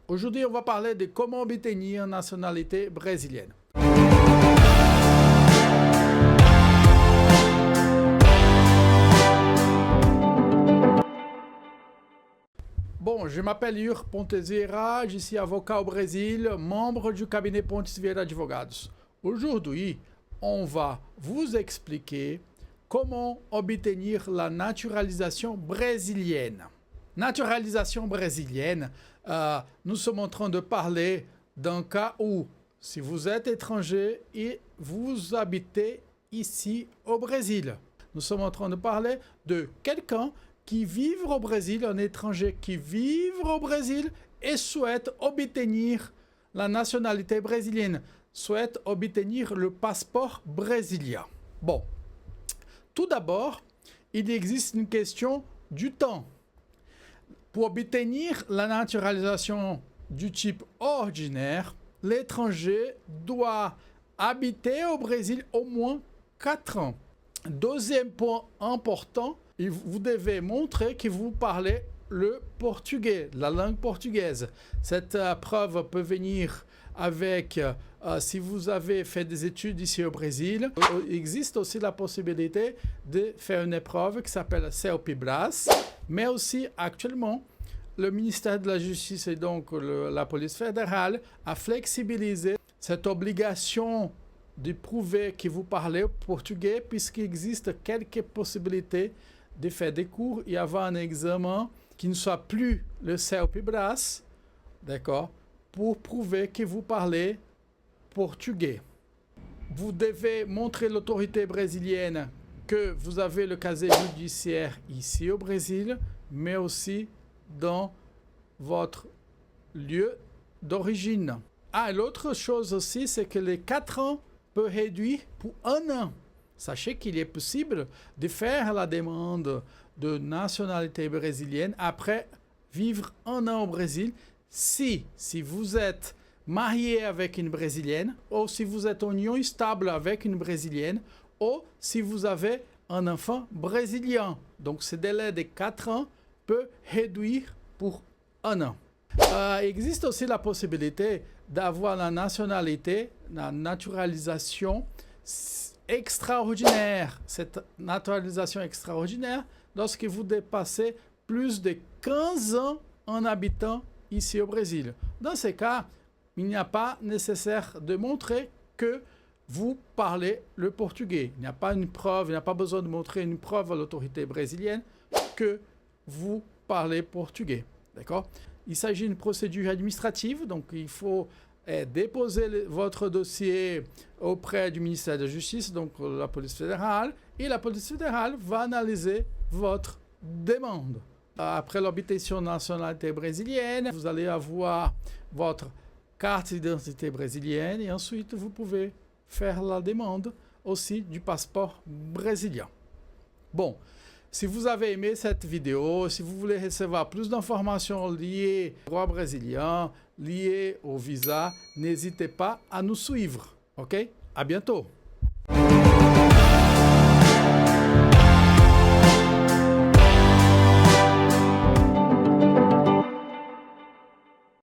Aujourd'hui, on va parler de comment obtenir une nationalité brésilienne. Bon, je m'appelle Yur Pontes Vieira, je suis avocat au Brésil, membre du cabinet Pontes Vieira Advogados. Aujourd'hui, on va vous expliquer comment obtenir la naturalisation brésilienne. Naturalisation brésilienne, nous sommes en train de parler d'un cas où, si vous êtes étranger et vous habitez ici au Brésil, nous sommes en train de parler de quelqu'un qui vit au Brésil, un étranger qui vit au Brésil et souhaite obtenir la nationalité brésilienne, souhaite obtenir le passeport brésilien. Bon, tout d'abord, il existe une question du temps. Pour obtenir la naturalisation du type ordinaire, l'étranger doit habiter au Brésil au moins 4 ans. Deuxième point important, vous devez montrer que vous parlez le portugais, la langue portugaise. Cette preuve peut venir avec, si vous avez fait des études ici au Brésil, il existe aussi la possibilité de faire une épreuve qui s'appelle CELPE-BRAS, mais aussi actuellement, le ministère de la Justice et donc la police fédérale a flexibilisé cette obligation de prouver que vous parlez portugais puisqu'il existe quelques possibilités de faire des cours et avoir un examen qui ne soit plus le CELPE-BRAS, d'accord, pour prouver que vous parlez portugais. Vous devez montrer à l'autorité brésilienne que vous avez le casier judiciaire ici au Brésil, mais aussi dans votre lieu d'origine. Ah, l'autre chose aussi, c'est que les 4 ans peuvent réduire pour 1 an. Sachez qu'il est possible de faire la demande de nationalité brésilienne après vivre 1 an au Brésil si vous êtes marié avec une Brésilienne ou si vous êtes en union stable avec une Brésilienne ou si vous avez un enfant brésilien. Donc ce délai de 4 ans peut réduire pour 1 an. Il existe aussi la possibilité d'avoir la nationalité, la naturalisation extraordinaire. Cette naturalisation extraordinaire, lorsque vous dépassez plus de 15 ans en habitant ici au Brésil. Dans ces cas, il n'y a pas nécessaire de montrer que vous parlez le portugais. Il n'y a pas une preuve, il n'y a pas besoin de montrer une preuve à l'autorité brésilienne que vous parlez portugais. D'accord? Il s'agit d'une procédure administrative, donc il faut déposer votre dossier auprès du ministère de la Justice, donc la police fédérale, et la police fédérale va analyser votre demande. Après l'obtention de la nationalité brésilienne, vous allez avoir votre carte d'identité brésilienne et ensuite vous pouvez faire la demande aussi du passeport brésilien. Bon, si vous avez aimé cette vidéo, si vous voulez recevoir plus d'informations liées au droit brésilien, liées au visa, n'hésitez pas à nous suivre. Ok? À bientôt!